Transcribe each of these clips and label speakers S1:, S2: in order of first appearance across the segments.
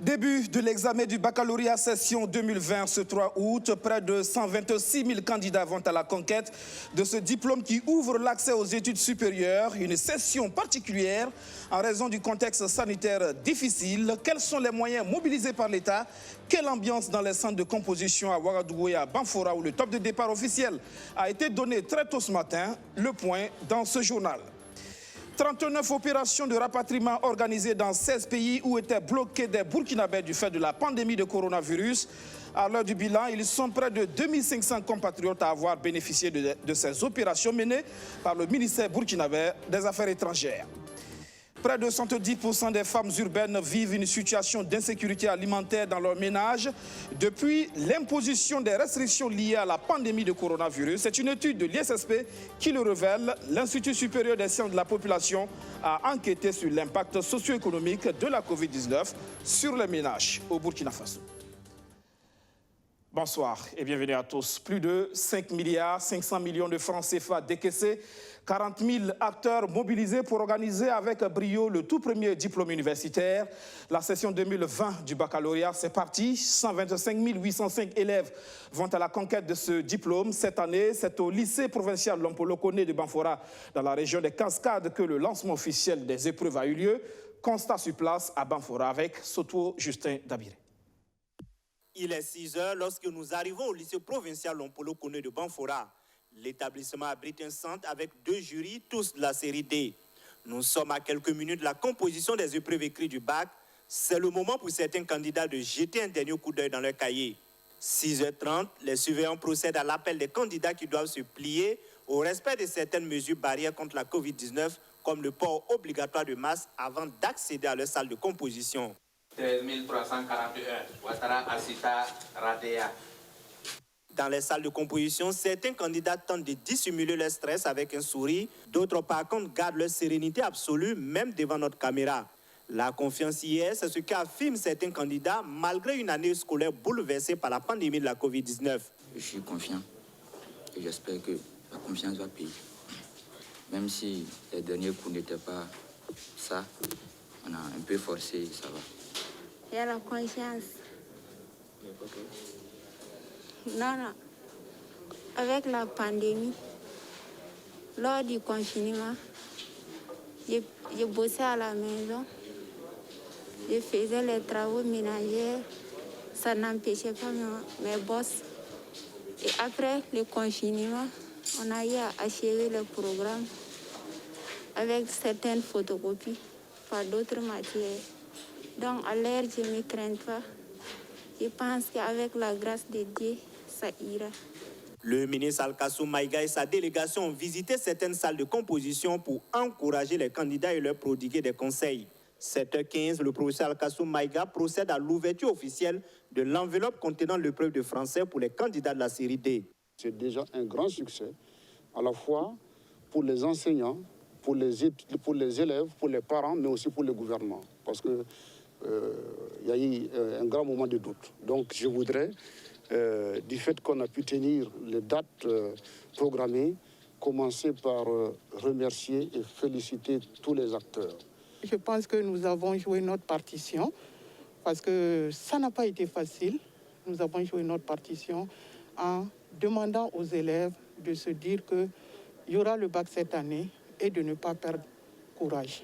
S1: Début de l'examen du baccalauréat session 2020 ce 3 août. Près de 126 000 candidats vont à la conquête de ce diplôme qui ouvre l'accès aux études supérieures. Une session particulière en raison du contexte sanitaire difficile. Quels sont les moyens mobilisés par l'État? Quelle ambiance dans les centres de composition à Ouagadougou et à Banfora où le top de départ officiel a été donné très tôt ce matin? Le point dans ce journal. 39 opérations de rapatriement organisées dans 16 pays où étaient bloqués des Burkinabés du fait de la pandémie de coronavirus. À l'heure du bilan, ils sont près de 2500 compatriotes à avoir bénéficié de ces opérations menées par le ministère burkinabé des Affaires étrangères. Près de 110% des femmes urbaines vivent une situation d'insécurité alimentaire dans leur ménage depuis l'imposition des restrictions liées à la pandémie de coronavirus. C'est une étude de l'ISSP qui le révèle. L'Institut supérieur des sciences de la population a enquêté sur l'impact socio-économique de la Covid-19 sur les ménages au Burkina Faso. Bonsoir et bienvenue à tous. Plus de 5 milliards 500 millions de francs CFA décaissés, 40 000 acteurs mobilisés pour organiser avec brio le tout premier diplôme universitaire. La session 2020 du baccalauréat, c'est parti. 125 805 élèves vont à la conquête de ce diplôme. Cette année, c'est au lycée provincial Lompolo Koné de Banfora, dans la région des Cascades, que le lancement officiel des épreuves a eu lieu. Constat sur place à Banfora avec Soto Justin Dabiré.
S2: Il est 6 heures lorsque nous arrivons au lycée provincial Lompolo Koné de Banfora. L'établissement abrite un centre avec 2 jurys, tous de la série D. Nous sommes à quelques minutes de la composition des épreuves écrites du bac. C'est le moment pour certains candidats de jeter un dernier coup d'œil dans leur cahier. 6h30, les surveillants procèdent à l'appel des candidats qui doivent se plier au respect de certaines mesures barrières contre la Covid-19, comme le port obligatoire de masque avant d'accéder à leur salle de composition.
S3: 13 341, Ouattara Assita Radea.
S2: Dans les salles de composition, certains candidats tentent de dissimuler leur stress avec un sourire. D'autres, par contre, gardent leur sérénité absolue, même devant notre caméra. La confiance y est, c'est ce qu'affirment certains candidats, malgré une année scolaire bouleversée par la pandémie de la Covid-19.
S4: Je suis confiant et j'espère que la confiance va payer. Même si les derniers coups n'étaient pas ça, on a un peu forcé, ça va.
S5: Il y a la confiance. Non. Avec la pandémie, lors du confinement, je bossais à la maison. Je faisais les travaux ménagers. Ça n'empêchait pas mes boss. Et après le confinement, on a eu à achever le programme avec certaines photocopies par d'autres matières. Donc, à l'air, je ne me crains pas. Je pense qu'avec la grâce de Dieu, ça ira.
S2: Le ministre Alkassou Maïga et sa délégation ont visité certaines salles de composition pour encourager les candidats et leur prodiguer des conseils. 7h15, le professeur Alkassou Maïga procède à l'ouverture officielle de l'enveloppe contenant l'épreuve de français pour les candidats de la série D.
S6: C'est déjà un grand succès, à la fois pour les enseignants, pour les élèves, pour les parents, mais aussi pour le gouvernement. Parce que il y a eu un grand moment de doute. Donc je voudrais, du fait qu'on a pu tenir les dates programmées, commencer par remercier et féliciter tous les acteurs.
S7: Je pense que nous avons joué notre partition, parce que ça n'a pas été facile. Nous avons joué notre partition en demandant aux élèves de se dire qu'il y aura le bac cette année et de ne pas perdre courage.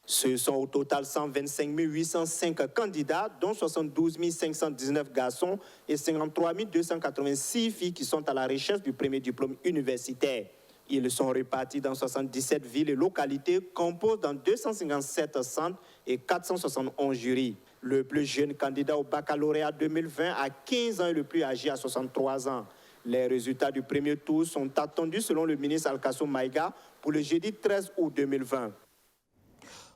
S2: Ce sont au total 125 805 candidats, dont 72 519 garçons et 53 286 filles qui sont à la recherche du premier diplôme universitaire. Ils sont répartis dans 77 villes et localités, composent dans 257 centres et 471 jurys. Le plus jeune candidat au baccalauréat 2020 a 15 ans et le plus âgé à 63 ans. Les résultats du premier tour sont attendus selon le ministre Alkassou Maïga pour le jeudi 13 août 2020.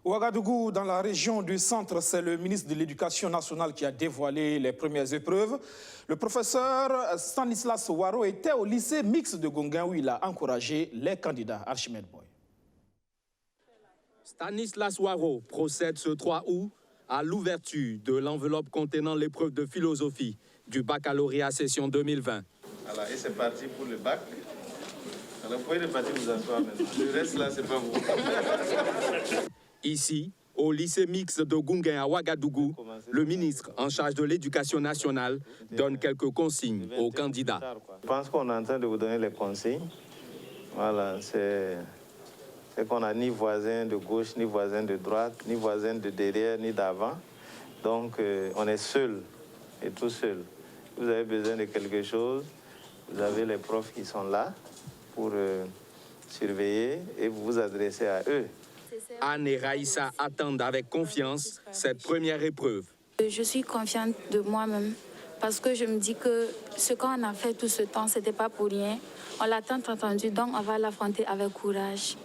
S1: Ouagadougou, dans la région du centre, c'est le ministre de l'Éducation nationale qui a dévoilé les premières épreuves. Le professeur Stanislas Waro était au lycée mixte de Gonguin où il a encouragé les candidats. Archimède Boy.
S8: Stanislas Waro procède ce 3 août à l'ouverture de l'enveloppe contenant l'épreuve de philosophie du baccalauréat session 2020.
S9: Voilà, et c'est parti pour le bac. Alors, vous pouvez repartir vous asseoir maintenant. Le reste là, c'est pas vous.
S8: Ici, Au lycée mixte de Gungain à Ouagadougou, le ministre en charge de l'éducation nationale donne quelques consignes aux candidats.
S9: Je pense qu'on est en train de vous donner les consignes. Voilà, c'est qu'on n'a ni voisin de gauche, ni voisin de droite, ni voisin de derrière, ni d'avant. Donc, on est seul et tout seul. Vous avez besoin de quelque chose, vous avez les profs qui sont là pour surveiller et vous vous adressez à eux.
S8: Anne et Raïssa attendent avec confiance cette première épreuve.
S10: Je suis confiante de moi-même parce que je me dis que ce qu'on a fait tout ce temps, ce n'était pas pour rien. On l'a tant entendu, donc on va l'affronter avec courage.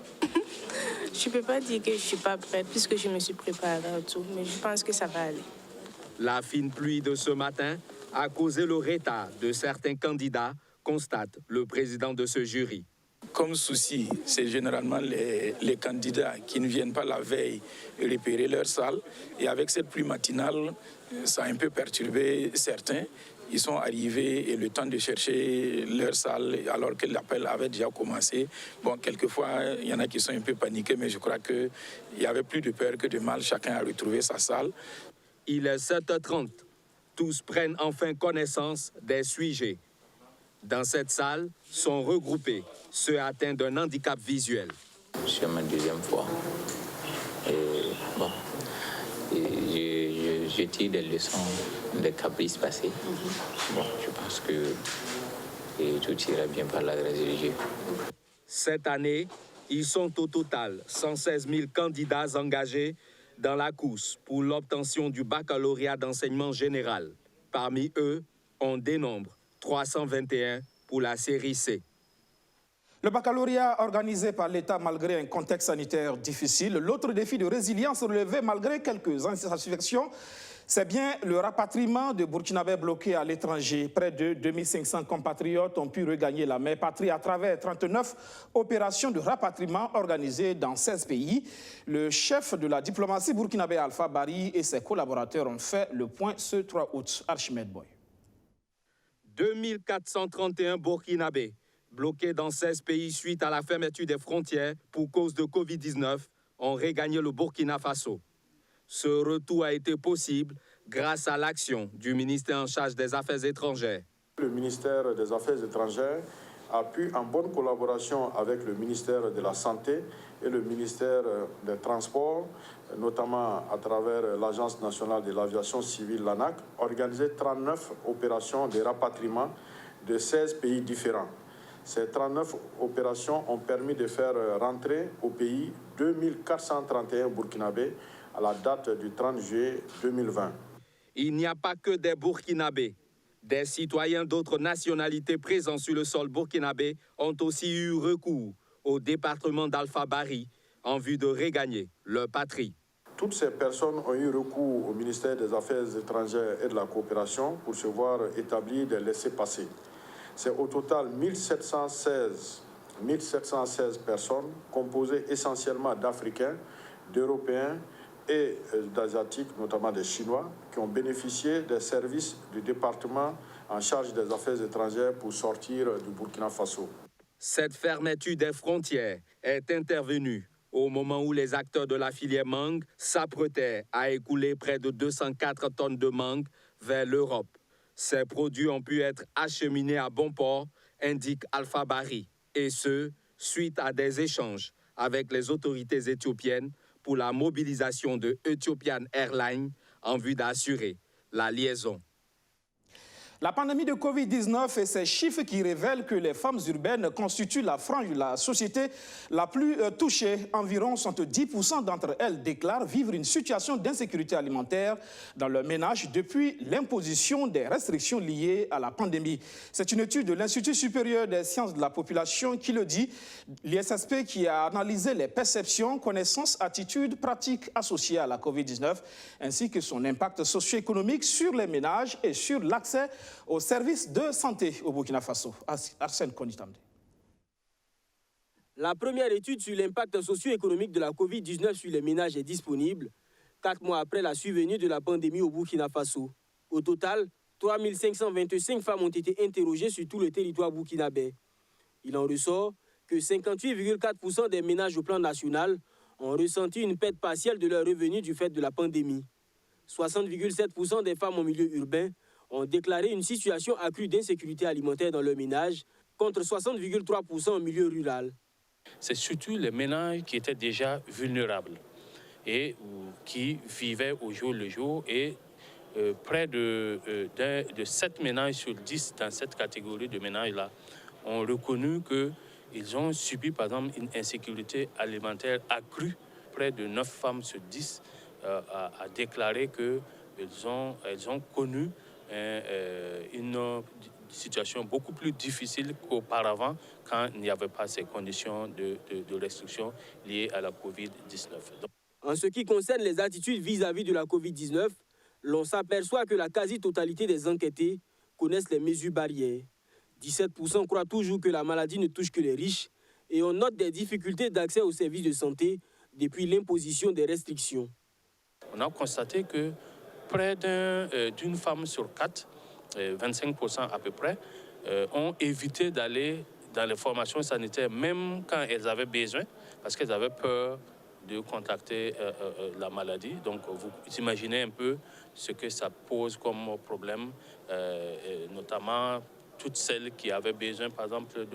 S11: Je ne peux pas dire que je ne suis pas prête puisque je me suis préparée à tout, mais je pense que ça va aller.
S8: La fine pluie de ce matin a causé le retard de certains candidats, constate le président de ce jury.
S12: Comme souci, c'est généralement les candidats qui ne viennent pas la veille repérer leur salle. Et avec cette pluie matinale, ça a un peu perturbé certains. Ils sont arrivés et le temps de chercher leur salle alors que l'appel avait déjà commencé. Bon, quelquefois, il y en a qui sont un peu paniqués, mais je crois qu'il y avait plus de peur que de mal. Chacun a retrouvé sa salle.
S8: Il est 7h30. Tous prennent enfin connaissance des sujets. Dans cette salle sont regroupés ceux atteints d'un handicap visuel.
S13: C'est ma deuxième fois. Et bon, je tire des leçons des caprices passés. Bon, je pense que tout ira bien par la grâce de Dieu.
S8: Cette année, ils sont au total 116 000 candidats engagés dans la course pour l'obtention du baccalauréat d'enseignement général. Parmi eux, on dénombre 321 pour la série C.
S1: Le baccalauréat organisé par l'État malgré un contexte sanitaire difficile. L'autre défi de résilience relevé malgré quelques insatisfactions, c'est bien le rapatriement de Burkinabés bloqués à l'étranger. Près de 2500 compatriotes ont pu regagner la mère patrie à travers 39 opérations de rapatriement organisées dans 16 pays. Le chef de la diplomatie burkinabé Alpha Bari et ses collaborateurs ont fait le point ce 3 août. Archimède Boy.
S8: 2431 Burkinabés bloqués dans 16 pays suite à la fermeture des frontières pour cause de Covid-19 ont regagné le Burkina Faso. Ce retour a été possible grâce à l'action du ministère en charge des Affaires étrangères.
S6: Le ministère des Affaires étrangères a pu, en bonne collaboration avec le ministère de la Santé et le ministère des Transports, notamment à travers l'Agence nationale de l'aviation civile, l'ANAC, organiser 39 opérations de rapatriement de 16 pays différents. Ces 39 opérations ont permis de faire rentrer au pays 2431 Burkinabés à la date du 30 juillet 2020.
S8: Il n'y a pas que des Burkinabés. Des citoyens d'autres nationalités présents sur le sol burkinabé ont aussi eu recours au département d'Alpha Bari en vue de regagner leur patrie.
S6: Toutes ces personnes ont eu recours au ministère des Affaires étrangères et de la coopération pour se voir établir des laissez-passer. C'est au total 1716 personnes composées essentiellement d'Africains, d'Européens et d'Asiatiques, notamment des Chinois, qui ont bénéficié des services du département en charge des affaires étrangères pour sortir du Burkina Faso.
S8: Cette fermeture des frontières est intervenue au moment où les acteurs de la filière mangue s'apprêtaient à écouler près de 204 tonnes de mangue vers l'Europe. Ces produits ont pu être acheminés à bon port, indique Alpha Bari, et ce, suite à des échanges avec les autorités éthiopiennes pour la mobilisation de Ethiopian Airlines en vue d'assurer la liaison.
S1: La pandémie de Covid-19 et ses chiffres qui révèlent que les femmes urbaines constituent la frange de la société la plus touchée. Environ 70% d'entre elles déclarent vivre une situation d'insécurité alimentaire dans leur ménage depuis l'imposition des restrictions liées à la pandémie. C'est une étude de l'Institut supérieur des sciences de la population qui le dit. L'ISSP qui a analysé les perceptions, connaissances, attitudes, pratiques associées à la Covid-19 ainsi que son impact socio-économique sur les ménages et sur l'accès aux services de santé au Burkina Faso. Arsène Konitamde.
S14: La première étude sur l'impact socio-économique de la Covid-19 sur les ménages est disponible 4 mois après la survenue de la pandémie au Burkina Faso. Au total, 3525 femmes ont été interrogées sur tout le territoire burkinabé. Il en ressort que 58,4% des ménages au plan national ont ressenti une perte partielle de leurs revenus du fait de la pandémie. 60,7% des femmes en milieu urbain ont déclaré une situation accrue d'insécurité alimentaire dans leur ménage, contre 60,3% en milieu rural.
S15: C'est surtout les ménages qui étaient déjà vulnérables et qui vivaient au jour le jour, et près de 7 ménages sur 10 dans cette catégorie de ménages-là ont reconnu qu'ils ont subi par exemple une insécurité alimentaire accrue. Près de 9 femmes sur 10 a déclaré qu'elles ont connu une situation beaucoup plus difficile qu'auparavant, quand il n'y avait pas ces conditions de restriction liées à la Covid-19.
S14: En ce qui concerne les attitudes vis-à-vis de la Covid-19, l'on s'aperçoit que la quasi-totalité des enquêtés connaissent les mesures barrières. 17% croient toujours que la maladie ne touche que les riches, et on note des difficultés d'accès aux services de santé depuis l'imposition des restrictions.
S15: On a constaté que près d'une femme sur 4, 25% à peu près, ont évité d'aller dans les formations sanitaires, même quand elles avaient besoin, parce qu'elles avaient peur de contacter la maladie. Donc vous imaginez un peu ce que ça pose comme problème, notamment toutes celles qui avaient besoin, par exemple,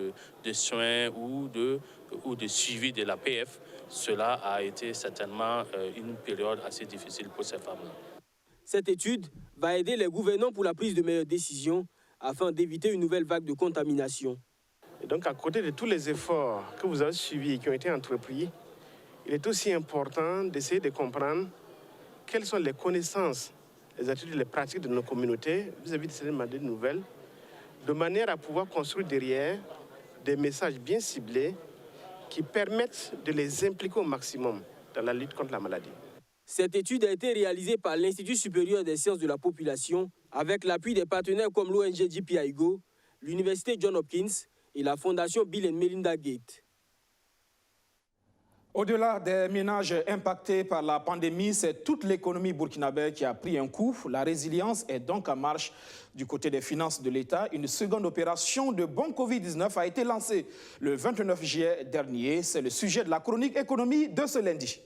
S15: de soins ou de suivi de l'APF. Cela a été certainement une période assez difficile pour ces femmes-là.
S14: Cette étude va aider les gouvernants pour la prise de meilleures décisions afin d'éviter une nouvelle vague de contamination.
S16: Et donc, à côté de tous les efforts que vous avez suivis et qui ont été entrepris, il est aussi important d'essayer de comprendre quelles sont les connaissances, les attitudes, les pratiques de nos communautés vis-à-vis de ces maladies nouvelles, de manière à pouvoir construire derrière des messages bien ciblés qui permettent de les impliquer au maximum dans la lutte contre la maladie.
S14: Cette étude a été réalisée par l'Institut supérieur des sciences de la population avec l'appui des partenaires comme l'ONG JPIGO, l'Université Johns Hopkins et la Fondation Bill & Melinda Gates.
S1: Au-delà des ménages impactés par la pandémie, c'est toute l'économie burkinabé qui a pris un coup. La résilience est donc en marche du côté des finances de l'État. Une seconde opération de bon Covid-19 a été lancée le 29 juillet dernier. C'est le sujet de la chronique économie de ce lundi.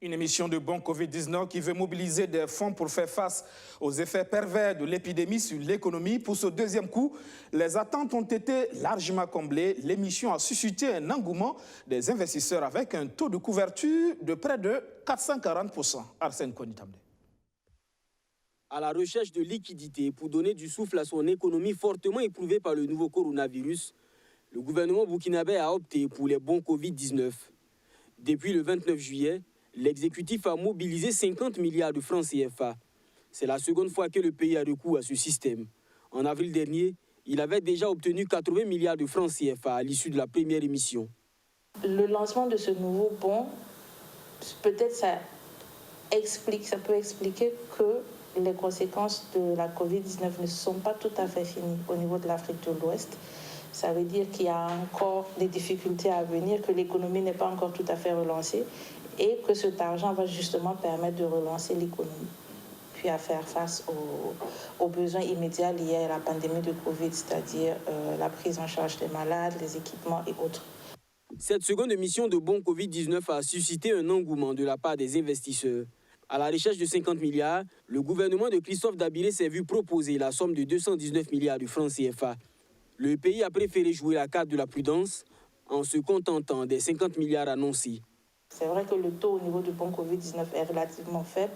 S1: Une émission de bon Covid-19 qui veut mobiliser des fonds pour faire face aux effets pervers de l'épidémie sur l'économie. Pour ce deuxième coup, les attentes ont été largement comblées. L'émission a suscité un engouement des investisseurs avec un taux de couverture de près de 440%. Arsène Konitambe.
S14: À la recherche de liquidités pour donner du souffle à son économie fortement éprouvée par le nouveau coronavirus, le gouvernement burkinabé a opté pour les bons Covid-19. Depuis le 29 juillet, l'exécutif a mobilisé 50 milliards de francs CFA. C'est la seconde fois que le pays a recours à ce système. En avril dernier, il avait déjà obtenu 80 milliards de francs CFA à l'issue de la première émission.
S17: Le lancement de ce nouveau bon, peut-être ça peut expliquer que les conséquences de la Covid-19 ne sont pas tout à fait finies au niveau de l'Afrique de l'Ouest. Ça veut dire qu'il y a encore des difficultés à venir, que l'économie n'est pas encore tout à fait relancée et que cet argent va justement permettre de relancer l'économie, puis à faire face aux besoins immédiats liés à la pandémie de Covid, c'est-à-dire la prise en charge des malades, les équipements et autres.
S14: Cette seconde émission de bon Covid-19 a suscité un engouement de la part des investisseurs. À la recherche de 50 milliards, le gouvernement de Christophe Dabiré s'est vu proposer la somme de 219 milliards de francs CFA. Le pays a préféré jouer la carte de la prudence en se contentant des 50 milliards annoncés.
S17: C'est vrai que le taux au niveau du bon Covid-19 est relativement faible,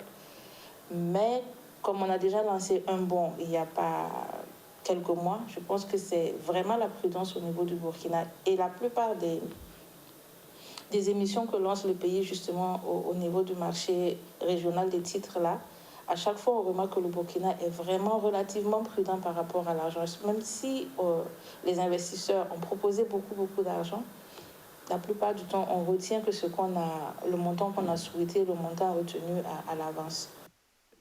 S17: mais comme on a déjà lancé un bon il n'y a pas quelques mois, je pense que c'est vraiment la prudence au niveau du Burkina. Et la plupart des émissions que lance le pays justement au niveau du marché régional des titres là, à chaque fois on remarque que le Burkina est vraiment relativement prudent par rapport à l'argent. Même si les investisseurs ont proposé beaucoup d'argent, la plupart du temps on retient que le montant qu'on a souhaité, le montant retenu à l'avance.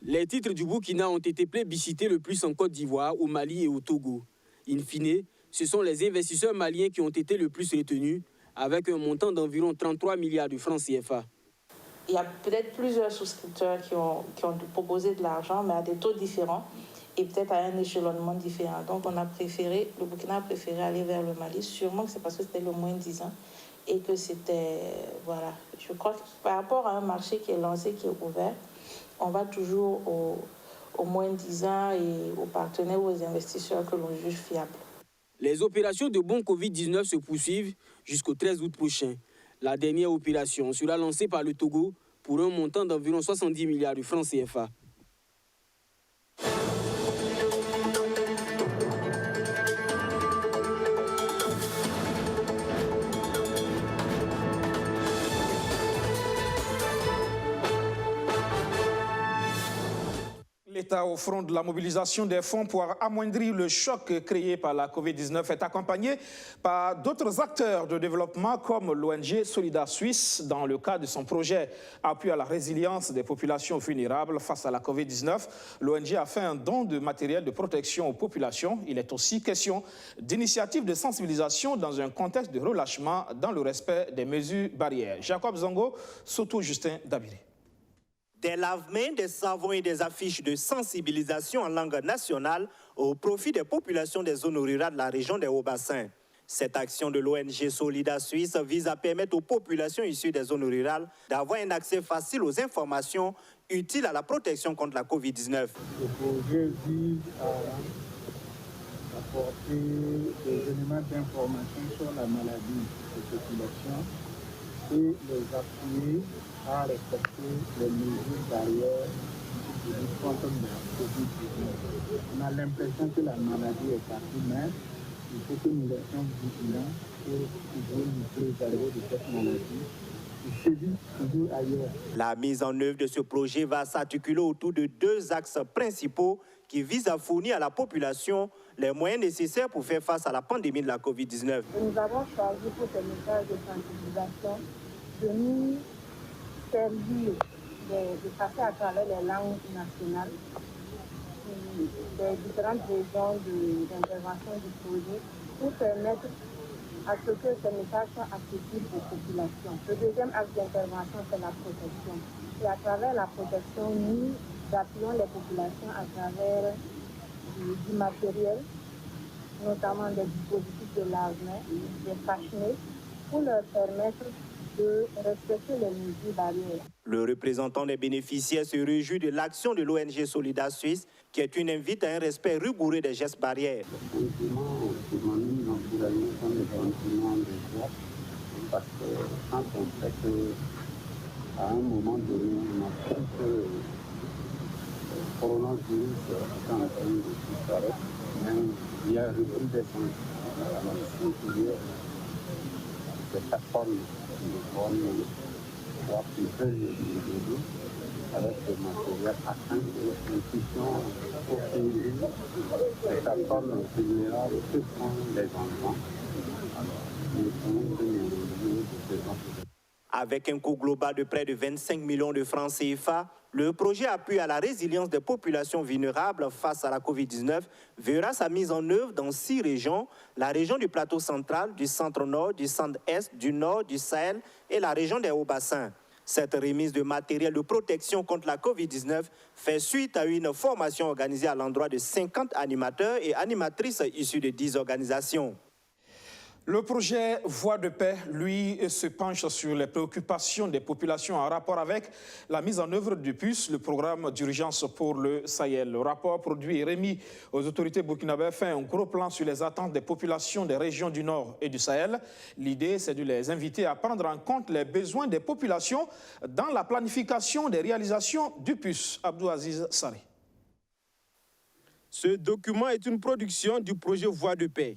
S14: Les titres du Burkina ont été plébiscités le plus en Côte d'Ivoire, au Mali et au Togo. In fine, ce sont les investisseurs maliens qui ont été le plus retenus, avec un montant d'environ 33 milliards de francs CFA.
S17: il y a peut-être plusieurs souscripteurs qui ont proposé de l'argent, mais à des taux différents et peut-être à un échelonnement différent. Donc le Burkina a préféré aller vers le Mali. Sûrement que c'est parce que c'était le moins 10 ans et que c'était, voilà. Je crois que par rapport à un marché qui est lancé, qui est ouvert, on va toujours au moins 10 ans et aux partenaires ou aux investisseurs que l'on juge fiables.
S14: Les opérations de bons Covid-19 se poursuivent jusqu'au 13 août prochain. La dernière opération sera lancée par le Togo pour un montant d'environ 70 milliards de francs CFA.
S1: L'État, au front de la mobilisation des fonds pour amoindrir le choc créé par la Covid-19, est accompagné par d'autres acteurs de développement comme l'ONG Solida Suisse dans le cadre de son projet appui à la résilience des populations vulnérables face à la Covid-19. L'ONG a fait un don de matériel de protection aux populations. Il est aussi question d'initiatives de sensibilisation dans un contexte de relâchement dans le respect des mesures barrières. Jacob Zongo, Soto Justin Dabiré.
S2: Des lave-mains, des savons et des affiches de sensibilisation en langue nationale au profit des populations des zones rurales de la région des Hauts-Bassins. Cette action de l'ONG Solida Suisse vise à permettre aux populations issues des zones rurales d'avoir un accès facile aux informations utiles à la protection contre la Covid-19.
S18: Le projet vise à apporter des éléments d'information sur la maladie des populations et les appuyer à respecter les mesures barrières de lutte contre la Covid-19. On a l'impression que la maladie est partout, mais il faut que nous restions vigilants pour pouvoir nous préserver de cette maladie qui sévit toujours ailleurs.
S2: La mise en œuvre de ce projet va s'articuler autour de deux axes principaux qui visent à fournir à la population les moyens nécessaires pour faire face à la pandémie de la Covid-19.
S19: Nous avons choisi pour ces messages de sensibilisation de nous servir de passer à travers les langues nationales des différentes régions d'intervention du projet pour permettre à ce que ces messages soient accessibles aux populations. Le deuxième axe d'intervention, c'est la protection. Et à travers la protection, nous appuyons les populations à travers du matériel, notamment des dispositifs de lavement, des pare-nez, pour leur permettre de respecter les mesures barrières.
S2: Le représentant des bénéficiaires se réjouit de l'action de l'ONG Solida Suisse, qui est une invite à un respect rigoureux des gestes barrières.
S6: Parce que quand on sait qu'à un moment donné, on a cru que le coronavirus est en train de disparaître, même il y a repris des sanctions. Alors, si il y a des plateformes qui vont pouvoir préparer avec le matériel afin que nous puissions offrir des plateformes vulnérables que sont les enfants.
S2: Avec un coût global de près de 25 millions de francs CFA, le projet appui à la résilience des populations vulnérables face à la Covid-19 verra sa mise en œuvre dans 6 régions, la région du plateau central, du centre-nord, du centre-est, du nord, du Sahel et la région des Hauts-Bassins. Cette remise de matériel de protection contre la Covid-19 fait suite à une formation organisée à l'endroit de 50 animateurs et animatrices issus de 10 organisations.
S1: Le projet Voix de paix, lui, se penche sur les préoccupations des populations en rapport avec la mise en œuvre du PUS, le programme d'urgence pour le Sahel. Le rapport produit et remis aux autorités burkinabées fait un gros plan sur les attentes des populations des régions du Nord et du Sahel. L'idée, c'est de les inviter à prendre en compte les besoins des populations dans la planification des réalisations du PUS. Abdou Aziz Saré.
S20: Ce document est une production du projet Voix de paix.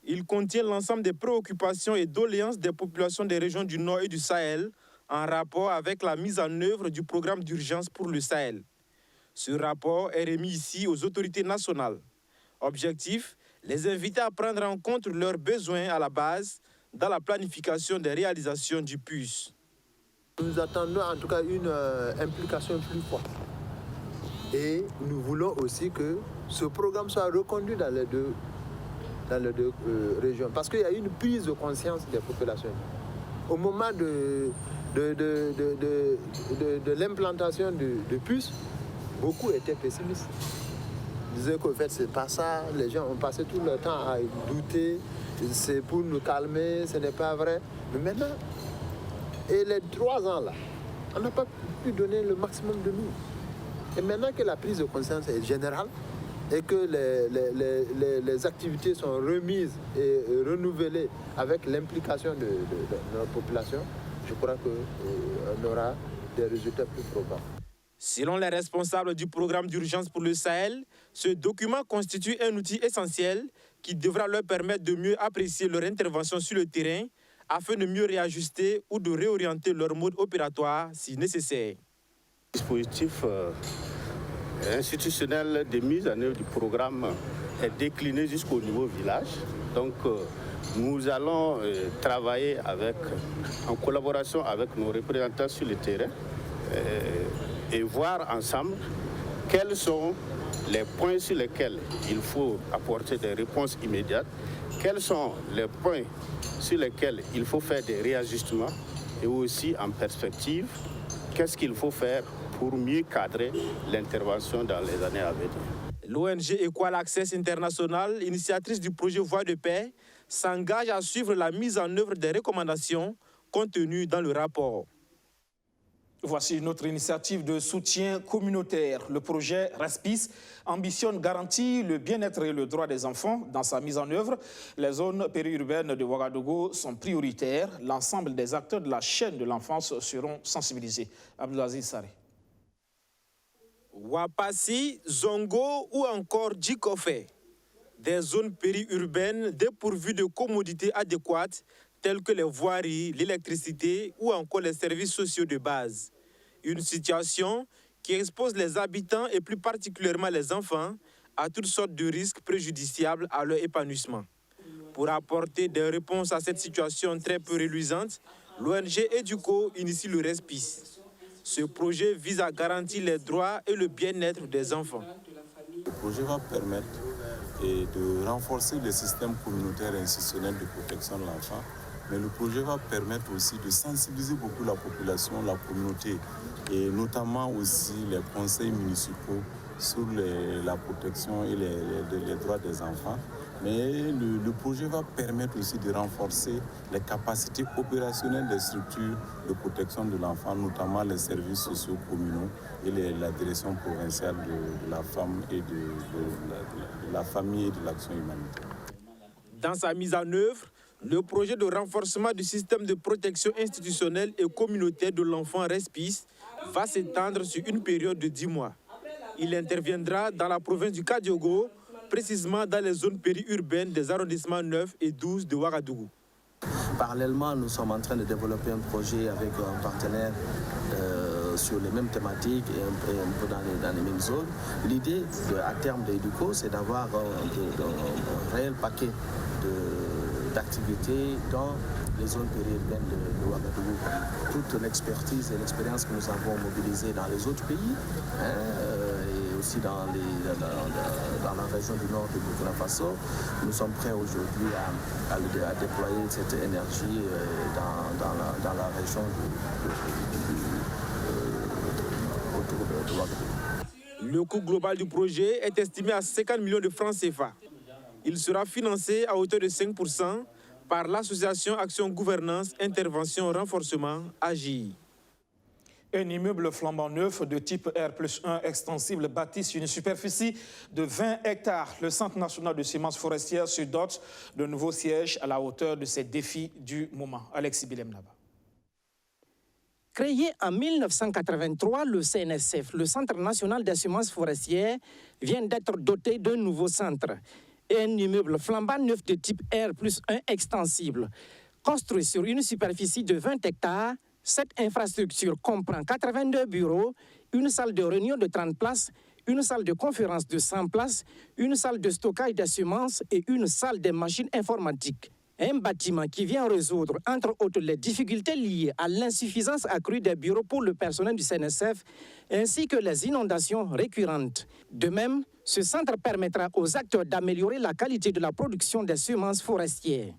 S20: Il contient l'ensemble des préoccupations et doléances des populations des régions du Nord et du Sahel en rapport avec la mise en œuvre du programme d'urgence pour le Sahel. Ce rapport est remis ici aux autorités nationales. Objectif, les inviter à prendre en compte leurs besoins à la base dans la planification des réalisations du PUS.
S21: Nous attendons en tout cas une implication plus forte. Et nous voulons aussi que ce programme soit reconduit dans les deux régions. Parce qu'il y a une prise de conscience des populations. Au moment de l'implantation de puces, beaucoup étaient pessimistes. Ils disaient qu'en fait, c'est pas ça. Les gens ont passé tout leur temps à douter. C'est pour nous calmer, ce n'est pas vrai. Mais maintenant, et les 3 ans là, on n'a pas pu donner le maximum de nous. Et maintenant que la prise de conscience est générale et que les activités sont remises et renouvelées avec l'implication de notre population, je crois qu'on aura des résultats plus probants.
S20: Selon les responsables du programme d'urgence pour le Sahel, ce document constitue un outil essentiel qui devra leur permettre de mieux apprécier leur intervention sur le terrain afin de mieux réajuster ou de réorienter leur mode opératoire si nécessaire.
S3: Le dispositif institutionnel de mise en œuvre du programme est décliné jusqu'au niveau village. Donc, nous allons travailler en collaboration avec nos représentants sur le terrain et voir ensemble quels sont les points sur lesquels il faut apporter des réponses immédiates, quels sont les points sur lesquels il faut faire des réajustements et aussi en perspective, qu'est-ce qu'il faut faire pour mieux cadrer l'intervention dans les années à venir.
S20: L'ONG Equal Access International, initiatrice du projet Voix de paix, s'engage à suivre la mise en œuvre des recommandations contenues dans le rapport. Voici une autre initiative de soutien communautaire. Le projet RESPICE ambitionne garantir le bien-être et le droit des enfants. Dans sa mise en œuvre, les zones périurbaines de Ouagadougou sont prioritaires. L'ensemble des acteurs de la chaîne de l'enfance seront sensibilisés. Abdelaziz Saré. Wapassi, Zongo ou encore Djikofé. Des zones périurbaines dépourvues de commodités adéquates telles que les voiries, l'électricité ou encore les services sociaux de base. Une situation qui expose les habitants et plus particulièrement les enfants à toutes sortes de risques préjudiciables à leur épanouissement. Pour apporter des réponses à cette situation très peu reluisante, l'ONG Educo initie le RESPICE. Ce projet vise à garantir les droits et le bien-être des enfants.
S22: Le projet va permettre de renforcer le système communautaire et institutionnel de protection de l'enfant, mais le projet va permettre aussi de sensibiliser beaucoup la population, la communauté, et notamment aussi les conseils municipaux sur la protection et les droits des enfants. Mais le projet va permettre aussi de renforcer les capacités opérationnelles des structures de protection de l'enfant, notamment les services sociaux communaux et la direction provinciale de la femme et de la famille et de l'action humanitaire.
S20: Dans sa mise en œuvre, le projet de renforcement du système de protection institutionnelle et communautaire de l'enfant RESPICE va s'étendre sur une période de 10 mois. Il interviendra dans la province du Kadiogo, précisément dans les zones périurbaines des arrondissements 9 et 12 de Ouagadougou.
S23: Parallèlement, nous sommes en train de développer un projet avec un partenaire sur les mêmes thématiques et un peu dans les mêmes zones. L'idée à terme d'Educo, c'est d'avoir un réel paquet d'activités dans les zones périurbaines de Ouagadougou. Toute l'expertise et l'expérience que nous avons mobilisées dans les autres pays, et aussi dans la région du nord de Burkina Faso, nous sommes prêts aujourd'hui à déployer cette énergie dans la région autour de Ouagadougou.
S20: Le coût global du projet est estimé à 50 millions de francs CFA. Il sera financé à hauteur de 5% par l'association Action Gouvernance Intervention Renforcement AGI. Un immeuble flambant neuf de type R+1 extensible bâti sur une superficie de 20 hectares. Le Centre national de semences forestières se dote de nouveaux sièges à la hauteur de ces défis du moment. Alexis Bilemnaba.
S24: Créé en 1983, le CNSF, le Centre national des semences forestières, vient d'être doté d'un nouveau centre. Et un immeuble flambant neuf de type R+1 extensible. Construit sur une superficie de 20 hectares, cette infrastructure comprend 82 bureaux, une salle de réunion de 30 places, une salle de conférence de 100 places, une salle de stockage des semences et une salle des machines informatiques. Un bâtiment qui vient résoudre, entre autres, les difficultés liées à l'insuffisance accrue des bureaux pour le personnel du CNSF, ainsi que les inondations récurrentes. De même, ce centre permettra aux acteurs d'améliorer la qualité de la production des semences forestières.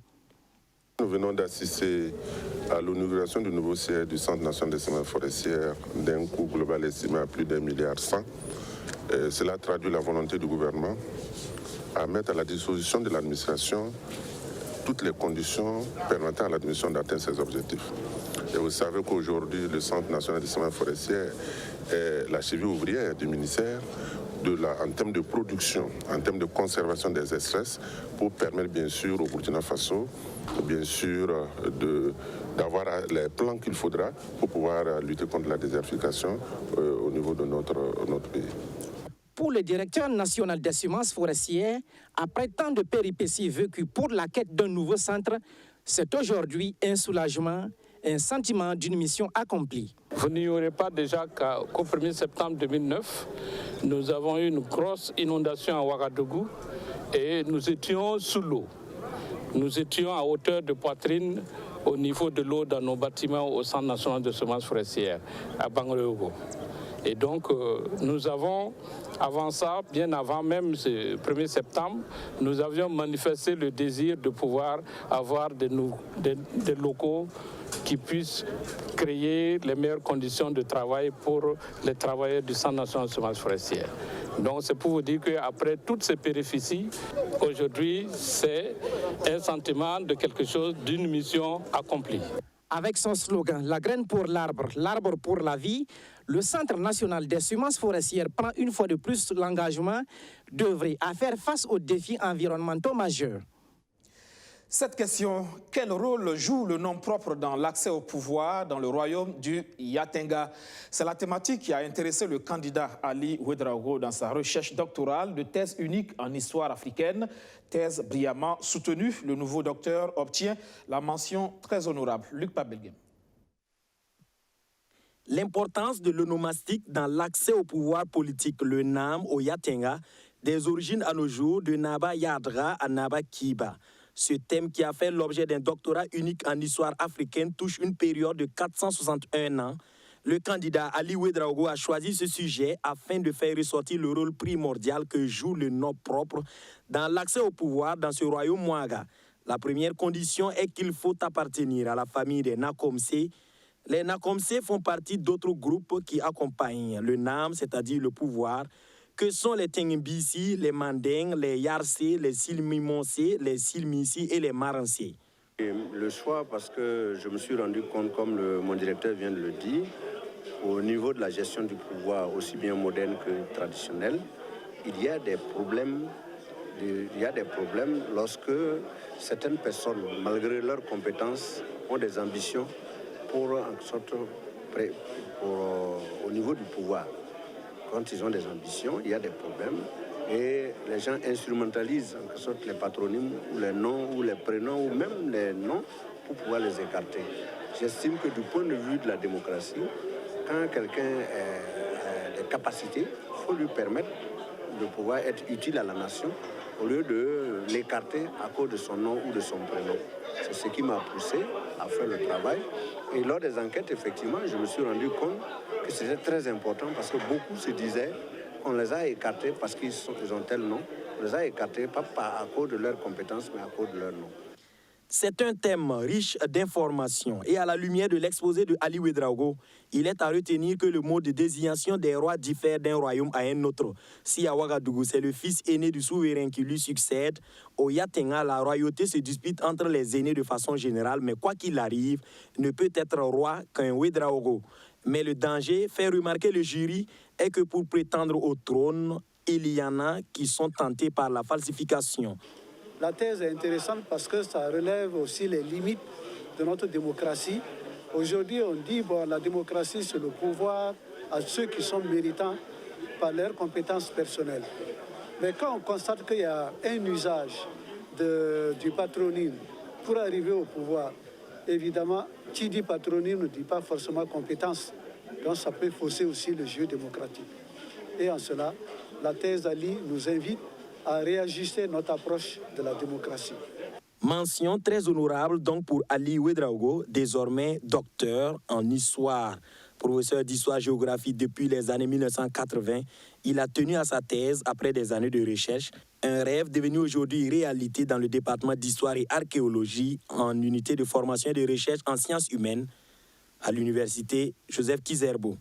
S4: Nous venons d'assister à l'inauguration du nouveau siège du Centre national des semences forestières d'un coût global estimé à plus d'1,1 milliard. Cela traduit la volonté du gouvernement à mettre à la disposition de l'administration toutes les conditions permettant à l'administration d'atteindre ses objectifs. Et vous savez qu'aujourd'hui, le Centre national des semences forestières est la cheville ouvrière du ministère en termes de production, en termes de conservation des espèces, pour permettre bien sûr au Burkina Faso, bien sûr, d'avoir les plans qu'il faudra pour pouvoir lutter contre la désertification au niveau de notre pays.
S24: Pour le directeur national des semences forestières, après tant de péripéties vécues pour la quête d'un nouveau centre, c'est aujourd'hui un soulagement, un sentiment d'une mission accomplie.
S5: Vous n'ignorez pas déjà qu'au 1er septembre 2009, nous avons eu une grosse inondation à Ouagadougou et nous étions sous l'eau. Nous étions à hauteur de poitrine au niveau de l'eau dans nos bâtiments au Centre national de semences forestières à Bangoléogo. Et donc, nous avons, avant ça, bien avant même ce 1er septembre, nous avions manifesté le désir de pouvoir avoir des locaux qui puissent créer les meilleures conditions de travail pour les travailleurs du Centre national de semences forestières. Donc, c'est pour vous dire qu'après toutes ces péripéties, aujourd'hui, c'est un sentiment de quelque chose, d'une mission accomplie.
S24: Avec son slogan « La graine pour l'arbre, l'arbre pour la vie », le Centre national des semences forestières prend une fois de plus l'engagement d'œuvrer à faire face aux défis environnementaux majeurs.
S1: Cette question, quel rôle joue le nom propre dans l'accès au pouvoir dans le royaume du Yatenga? C'est la thématique qui a intéressé le candidat Ali Ouedraogo dans sa recherche doctorale de thèse unique en histoire africaine, thèse brillamment soutenue. Le nouveau docteur obtient la mention très honorable. Luc Pabelgem.
S14: L'importance de l'onomastique dans l'accès au pouvoir politique, le NAM au Yatenga, des origines à nos jours de Naba Yadra à Naba Kiba. Ce thème qui a fait l'objet d'un doctorat unique en histoire africaine touche une période de 461 ans. Le candidat Ali Ouedraogo a choisi ce sujet afin de faire ressortir le rôle primordial que joue le nom propre dans l'accès au pouvoir dans ce royaume Mouaga. La première condition est qu'il faut appartenir à la famille des Nakomsé. Les Nakomsé font partie d'autres groupes qui accompagnent le NAM, c'est-à-dire le pouvoir, que sont les Tengimbisi, les Mandeng, les Yarsé, les Silmimonsé, les Silmissi et les Maransé.
S3: Le choix, parce que je me suis rendu compte, comme mon directeur vient de le dire, au niveau de la gestion du pouvoir, aussi bien moderne que traditionnel, il y a des problèmes lorsque certaines personnes, malgré leurs compétences, ont des ambitions au niveau du pouvoir. Quand ils ont des ambitions, il y a des problèmes et les gens instrumentalisent en quelque sorte les patronymes ou les noms ou les prénoms ou même les noms pour pouvoir les écarter. J'estime que du point de vue de la démocratie, quand quelqu'un a des capacités, il faut lui permettre de pouvoir être utile à la nation au lieu de l'écarter à cause de son nom ou de son prénom. C'est ce qui m'a poussé à faire le travail. Et lors des enquêtes, effectivement, je me suis rendu compte que c'était très important parce que beaucoup se disaient qu'on les a écartés parce qu'ils ont tel nom. On les a écartés pas à cause de leurs compétences, mais à cause de leur nom.
S14: C'est un thème riche d'informations et à la lumière de l'exposé de Ali Ouedraogo, il est à retenir que le mode de désignation des rois diffère d'un royaume à un autre. Si à Ouagadougou, c'est le fils aîné du souverain qui lui succède, au Yatenga, la royauté se dispute entre les aînés de façon générale, mais quoi qu'il arrive, ne peut être roi qu'un Ouedraogo. Mais le danger, fait remarquer le jury, est que pour prétendre au trône, il y en a qui sont tentés par la falsification.
S18: La thèse est intéressante parce que ça relève aussi les limites de notre démocratie. Aujourd'hui, on dit que la démocratie, c'est le pouvoir à ceux qui sont méritants par leurs compétences personnelles. Mais quand on constate qu'il y a un usage du patronyme pour arriver au pouvoir, évidemment, qui dit patronyme ne dit pas forcément compétence. Donc ça peut fausser aussi le jeu démocratique. Et en cela, la thèse d'Ali nous invite à réajuster notre approche de la démocratie.
S14: Mention très honorable donc pour Ali Ouedraogo, désormais docteur en histoire.
S7: Professeur d'histoire-géographie depuis les années 1980, il a tenu à sa thèse après des années de recherche, un rêve devenu aujourd'hui réalité dans le département d'histoire et archéologie en unité de formation et de recherche en sciences humaines à l'université Joseph Kizerbo.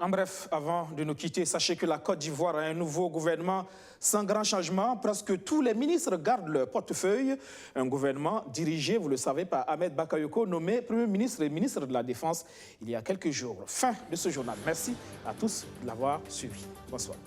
S1: En bref, avant de nous quitter, sachez que la Côte d'Ivoire a un nouveau gouvernement sans grand changement. Presque tous les ministres gardent leur portefeuille. Un gouvernement dirigé, vous le savez, par Ahmed Bakayoko, nommé Premier ministre et ministre de la Défense il y a quelques jours. Fin de ce journal. Merci à tous de l'avoir suivi. Bonsoir.